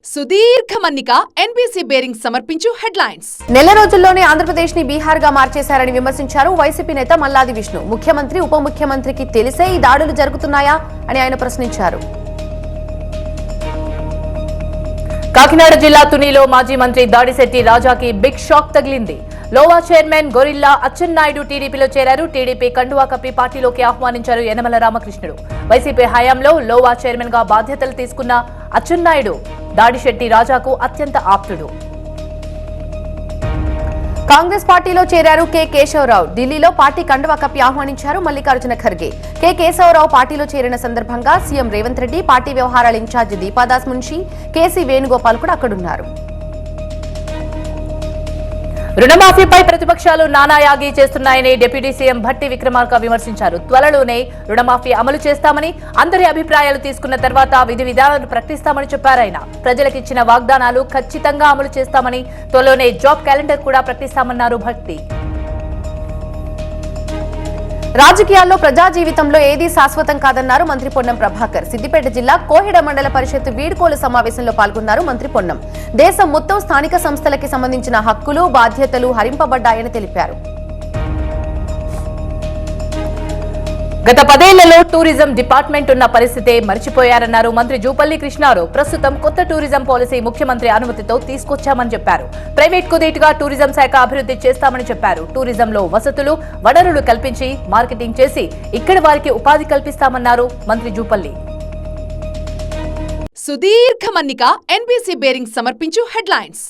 సుదీర్ఘ మన్నిక NBC bearing సమర్పించు హెడ్లైన్స్. నెల రోజుల్లోనే ఆంధ్రప్రదేశ్ ని బీహార్ గా మార్చేశారని విమర్శించారు వైసీపీ నేత మల్లాది విష్ణు. ముఖ్యమంత్రి ఉప ముఖ్యమంత్రికి తెలిసే ఈ దాడులు జరుగుతున్నాయా అని ఆయన ప్రశ్నించారు. కాకినాడ జిల్లా తునిలో మాజీ మంత్రి దాడిశెట్టి రాజాకి బిగ్ షాక్ తగిలింది. లోవా చైర్మన్ గొరిల్లా అచ్చెన్నాయుడు టీడీపీలో చేరారు. టీడీపీ కండువా కప్పి పార్టీలోకి ఆహ్వానించారు యనమల రామకృష్ణుడు. వైసీపీ హయాంలో లోవా చైర్మన్ గా బాధ్యతలు తీసుకున్న అచ్చెన్నాయుడు దాడిశెట్టి రాజాకు అత్యంత ఆప్తుడు. కాంగ్రెస్ పార్టీలో చేరారు కె కేశవరావు. ఢిల్లీలో పార్టీ కండువా కప్పి ఆహ్వానించారు మల్లికార్జున ఖర్గే. కె కేశవరావు పార్టీలో చేరిన సందర్భంగా సీఎం రేవంత్ రెడ్డి, పార్టీ వ్యవహారాల ఇన్ఛార్జి దీపాదాస్ మున్షి, కేసీ వేణుగోపాల్ కూడా అక్కడున్నారు. రుణమాఫీపై ప్రతిపక్షాలు నానాయాగి చేస్తున్నాయని డిప్యూటీ సీఎం భట్టి విక్రమార్క విమర్శించారు. త్వరలోనే రుణమాఫీ అమలు చేస్తామని, అందరి అభిప్రాయాలు తీసుకున్న తర్వాత విధి విధానాలు ప్రకటిస్తామని చెప్పారు ఆయన. ప్రజలకిచ్చిన వాగ్దానాలు ఖచ్చితంగా అమలు చేస్తామని, త్వరలోనే జాబ్ క్యాలెండర్ కూడా ప్రకటిస్తామన్నారు భట్టి. రాజకీయాల్లో ప్రజా జీవితంలో ఏదీ శాశ్వతం కాదన్నారు మంత్రి పొన్నం ప్రభాకర్. సిద్దిపేట జిల్లా కోహెడ మండల పరిషత్ వీడ్కోలు సమావేశంలో పాల్గొన్నారు మంత్రి పొన్నం. దేశం మొత్తం స్థానిక సంస్థలకి సంబంధించిన హక్కులు, బాధ్యతలు హరింపబడ్డాయని తెలిపారు. గత 10 ఏళ్లలో టూరిజం డిపార్ట్మెంట్ ఉన్న పరిస్థితే మర్చిపోయారన్నారు మంత్రి జూపల్లి కృష్ణారావు. ప్రస్తుతం కొత్త టూరిజం పాలసీ ముఖ్యమంత్రి అనుమతితో తీసుకొచ్చామని చెప్పారు. ప్రైవేట్ కు ధీటుగా టూరిజం శాఖ అభివృద్ధి చేస్తామని చెప్పారు. టూరిజంలో వసతులు, వనరులు కల్పించి మార్కెటింగ్ చేసి ఇక్కడి వారికి ఉపాధి కల్పిస్తామన్నారు మంత్రి జూపల్లి. సుదీర్ఘ మన్నిక ఎన్బీసీ బేరింగ్ సమర్పించు హెడ్లైన్స్.